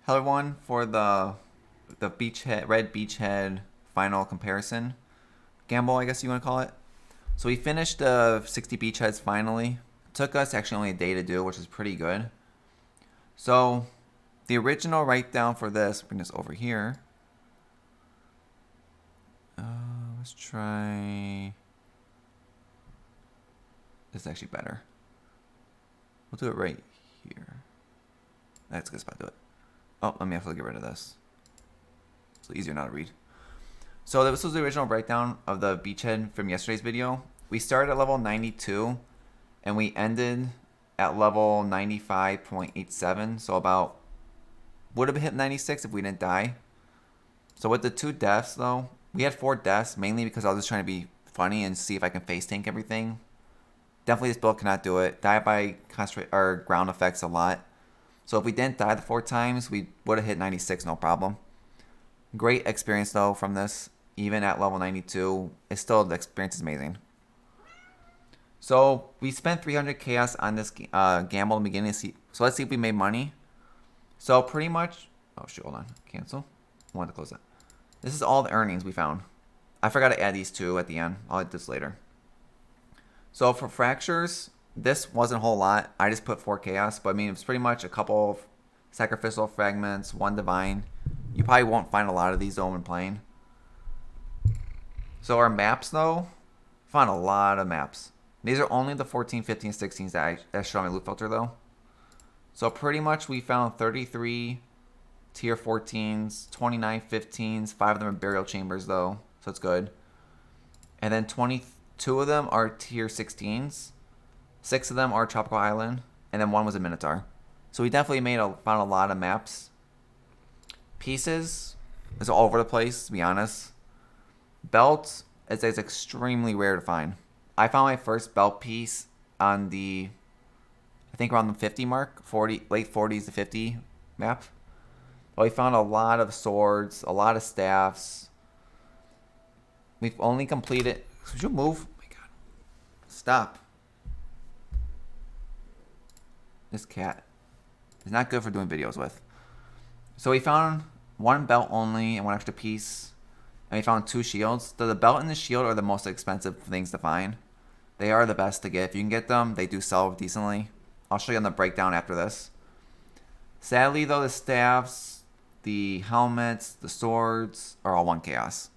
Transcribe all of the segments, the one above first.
Hello everyone for the beachhead red beachhead final comparison gamble, I guess you want to call it. So we finished the 60 beachheads finally. It took us actually only a day to do, which is pretty good. So the original write down for this, bring this over here. Let's try. This is actually better. We'll do it right here. That's a good spot to do it. Oh, let me actually get rid of this. It's easier now to read. So this was the original breakdown of the beachhead from yesterday's video. We started at level 92 and we ended at level 95.87. So about would have hit 96 if we didn't die. So with the 2 deaths though, we had 4 deaths mainly because I was just trying to be funny and see if I can face tank everything. Definitely this build cannot do it. Die by concentrate or ground effects a lot. So if we didn't die the 4 times, we would have hit 96 no problem. Great experience though from this. Even at level 92, it's still, the experience is amazing. So we spent 300 chaos on this gamble in the beginning. So let's see if we made money. So pretty much, oh shoot, hold on, cancel. I wanted to close that. This is all the earnings we found. I forgot to add these 2 at the end. I'll add this later. So for fractures, this wasn't a whole lot. I just put 4 chaos, but I mean, it's pretty much a couple of sacrificial fragments, 1 divine. You probably won't find a lot of these though when playing. So our maps though, found a lot of maps. These are only the 14, 15, 16s that show my loot filter though. So pretty much we found 33 tier 14s, 29 15s, 5 of them are burial chambers though, so it's good. And then 22 of them are tier 16s, 6 of them are tropical island, and then 1 was a minotaur. So we definitely found a lot of maps. Pieces is all over the place, to be honest. Belt is extremely rare to find. I found my first belt piece on the, I think around the 50 mark, late 40s to 50 map. But we found a lot of swords, a lot of staffs. We've only completed. Could you move? Oh my God! Stop. This cat is not good for doing videos with. So we found 1 belt only and 1 extra piece. And we found 2 shields. So the belt and the shield are the most expensive things to find. They are the best to get. If you can get them, they do sell decently. I'll show you on the breakdown after this. Sadly though, the staffs, the helmets, the swords are all 1 chaos.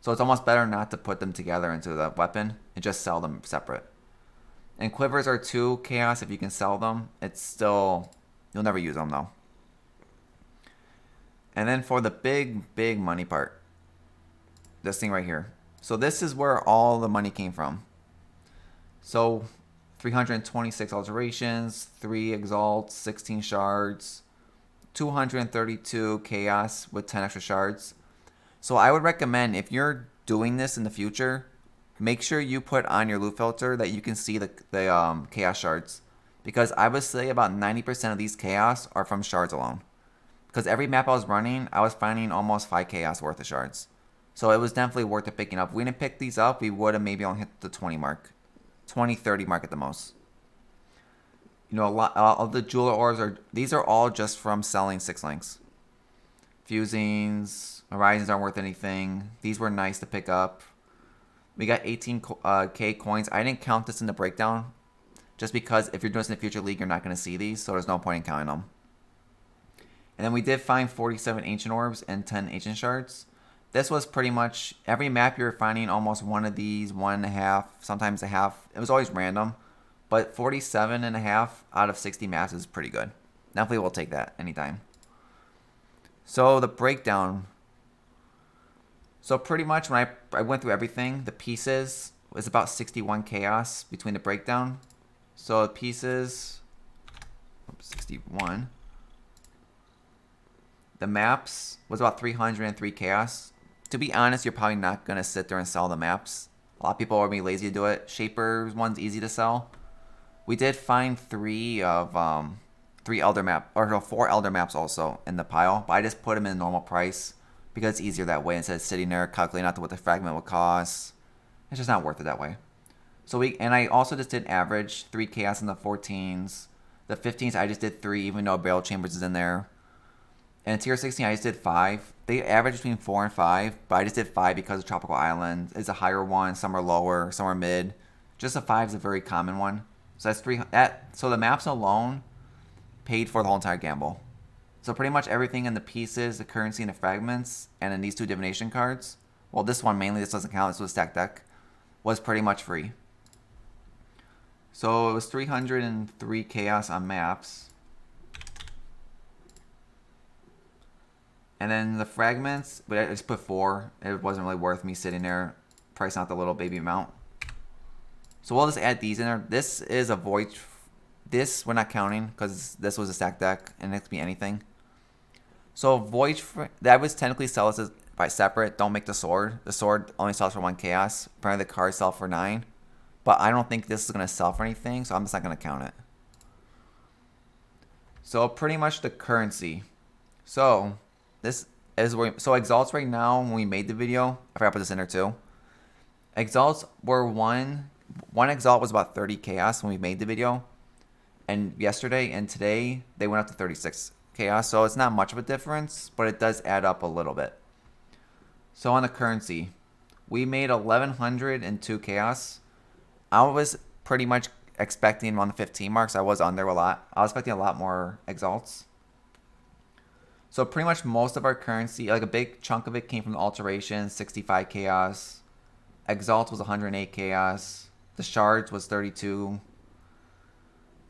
So it's almost better not to put them together into the weapon and just sell them separate. And quivers are 2 chaos if you can sell them. It's still, you'll never use them though. And then for the big money part, this thing right here. So this is where all the money came from. So 326 alterations, 3 exalts, 16 shards, 232 chaos with 10 extra shards. So I would recommend, if you're doing this in the future, make sure you put on your loot filter that you can see the chaos shards. Because I would say about 90% of these chaos are from shards alone. Because every map I was running, I was finding almost 5 chaos worth of shards. So it was definitely worth it picking up. If we didn't pick these up, we would have maybe only hit the 20 mark. 20, 30 mark at the most. You know, a lot of the jeweler ores these are all just from selling 6 links. Fusings, horizons aren't worth anything. These were nice to pick up. We got 18k coins. I didn't count this in the breakdown, just because if you're doing this in the future league, you're not going to see these, so there's no point in counting them. And then we did find 47 ancient orbs and 10 ancient shards. This was pretty much every map you're finding almost 1 of these, 1.5, sometimes a half. It was always random, but 47.5 out of 60 maps is pretty good. Definitely will take that anytime. So the breakdown. So pretty much when I went through everything, the pieces was about 61 chaos between the breakdown. So the pieces, 61. The maps was about 303 chaos. To be honest, you're probably not going to sit there and sell the maps. A lot of people are being lazy to do it. Shaper's one's easy to sell. We did find 3 elder map, or no, 4 elder maps also in the pile, but I just put them in normal price because it's easier that way instead of sitting there calculating out what the fragment would cost. It's just not worth it that way. So I also just did average 3 chaos in the 14s. The 15s I just did 3, even though barrel chambers is in there. And tier 16, I just did 5. They average between 4 and 5, but I just did 5 because of Tropical Island. It's a higher one. Some are lower, some are mid. Just a 5 is a very common one. So that's 3. So the maps alone paid for the whole entire gamble. So pretty much everything in the pieces, the currency, and the fragments, and then these 2 divination cards. Well, this one mainly, this doesn't count. This was a stacked deck. Was pretty much free. So it was 303 chaos on maps. And then the fragments, but I just put 4. It wasn't really worth me sitting there pricing out the little baby amount. So we'll just add these in there. This is a void. This we're not counting because this was a stack deck and it could be anything. So void, that was technically sell this by separate. Don't make the sword. The sword only sells for 1 chaos. Apparently the cards sell for 9. But I don't think this is going to sell for anything, so I'm just not going to count it. So pretty much the currency. So this is where, so exalts right now when we made the video, I forgot to put this in there too. Exalts were one exalt was about 30 chaos when we made the video. And yesterday and today they went up to 36 chaos. So it's not much of a difference, but it does add up a little bit. So on the currency, we made 1102 chaos. I was pretty much expecting around the 15 marks. I was under a lot. I was expecting a lot more exalts. So pretty much most of our currency, like a big chunk of it came from the alteration, 65 chaos. Exalt was 108 chaos. The shards was 32.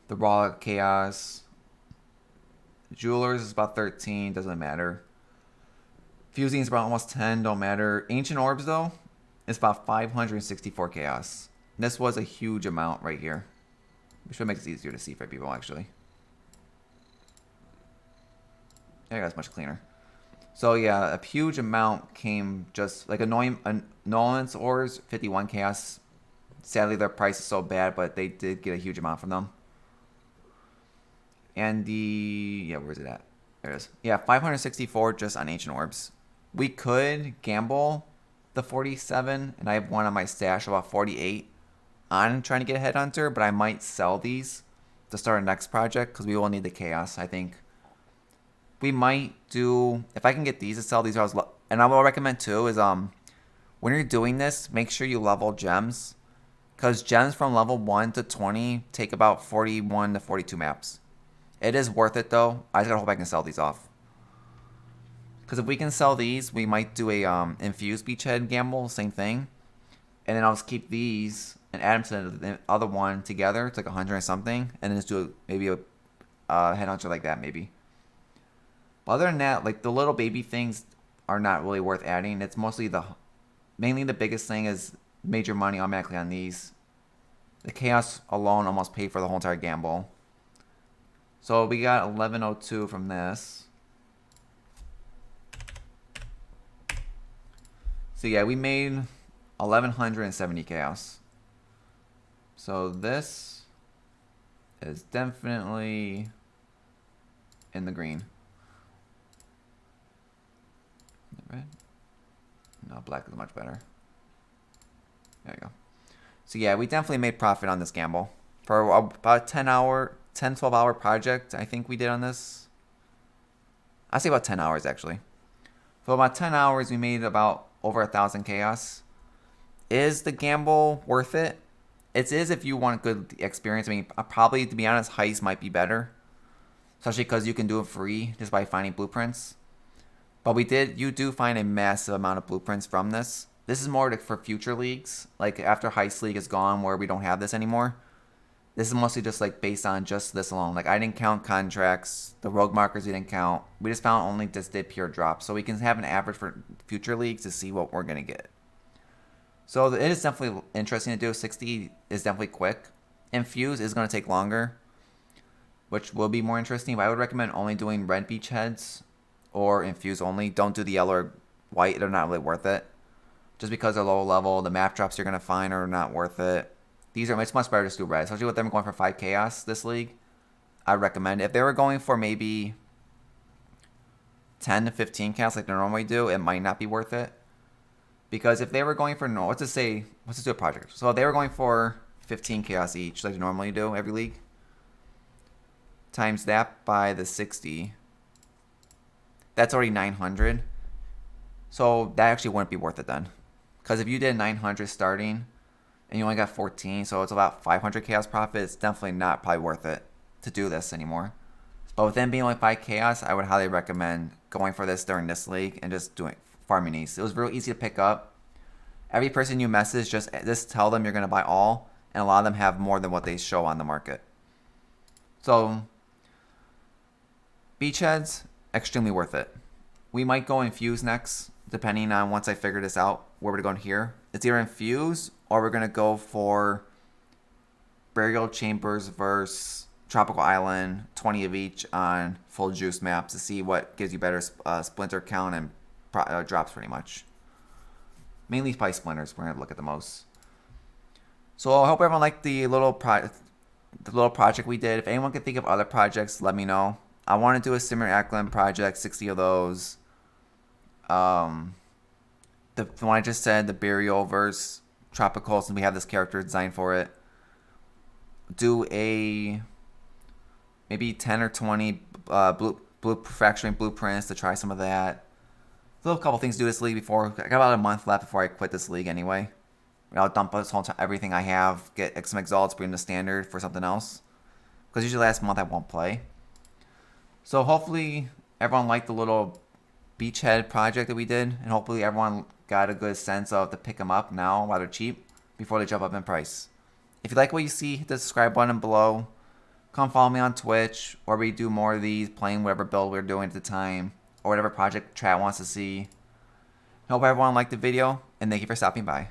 The raw chaos. Jewelers is about 13, doesn't matter. Fusing is about almost 10, don't matter. Ancient orbs though, is about 564 chaos. This was a huge amount right here. We should make this easier to see for people actually. There, that's much cleaner. So yeah, a huge amount came just like Nolan's ores, 51 chaos. Sadly, their price is so bad, but they did get a huge amount from them. And where's it at? There it is. Yeah, 564 just on ancient orbs. We could gamble the 47, and I have one on my stash about 48 on trying to get a headhunter, but I might sell these to start a next project because we will need the chaos, I think. We might do, if I can get these to sell, these are, and I will recommend too is when you're doing this, make sure you level gems, because gems from level 1 to 20 take about 41 to 42 maps. It is worth it though. I just gotta hope I can sell these off. Because if we can sell these, we might do a infused beachhead gamble, same thing. And then I'll just keep these and add them to the other one together. It's like 100 or something. And then just do maybe a headhunter like that maybe. But other than that, like the little baby things are not really worth adding. It's mostly mainly the biggest thing is major money automatically on these. The chaos alone almost paid for the whole entire gamble. So we got 1102 from this. So yeah, we made 1170 chaos. So this is definitely in the green. Red? No, black is much better. There we go. So yeah, we definitely made profit on this gamble. For about 10-12 hour project, I think we did on this. I say about 10 hours actually. For about 10 hours, we made about over 1,000 chaos. Is the gamble worth it? It is if you want good experience. I mean, probably, to be honest, Heist might be better. Especially because you can do it free just by finding blueprints. But you do find a massive amount of blueprints from this. This is more for future leagues. Like after Heist League is gone where we don't have this anymore. This is mostly just like based on just this alone. Like I didn't count contracts. The rogue markers we didn't count. We just found only just did pure drops. So we can have an average for future leagues to see what we're going to get. So it is definitely interesting to do. 60 is definitely quick. Infuse is going to take longer, which will be more interesting. But I would recommend only doing red beachheads or infuse only. Don't do the yellow or white. They're not really worth it. Just because they're low level. The map drops you're going to find are not worth it. It's much better to do red. Especially with them going for 5 chaos this league. I recommend. If they were going for maybe 10 to 15 chaos like they normally do, it might not be worth it. Because if they were going for, let's just do a project. So if they were going for 15 chaos each, like they normally do every league, times that by the 60, that's already 900. So that actually wouldn't be worth it then. Because if you did 900 starting and you only got 14, so it's about 500 chaos profit, it's definitely not probably worth it to do this anymore. But with them being only 5 chaos, I would highly recommend going for this during this league and just doing farming these. It was real easy to pick up. Every person you message, just tell them you're going to buy all, and a lot of them have more than what they show on the market. So beachheads, extremely worth it. We might go infuse next, depending on once I figure this out, where we're going here. It's either infuse or we're going to go for burial chambers versus tropical island, 20 of each on full juice maps to see what gives you better splinter count and drops pretty much. Mainly probably splinters we're going to look at the most. So I hope everyone liked the little project we did. If anyone can think of other projects, let me know. I want to do a Simmer Ackland project, 60 of those. The one I just said, the burial versus tropical, since we have this character designed for it. Do a maybe 10 or 20 fracturing blueprints to try some of that. Still a couple things to do this league before. I got about a month left before I quit this league anyway. I'll dump this whole everything I have, get some exalts, bring the standard for something else. Because usually last month I won't play. So hopefully everyone liked the little beachhead project that we did, and hopefully everyone got a good sense of to pick them up now while they're cheap before they jump up in price. If you like what you see, hit the subscribe button below. Come follow me on Twitch, where we do more of these, playing whatever build we're doing at the time, or whatever project chat wants to see. Hope everyone liked the video, and thank you for stopping by.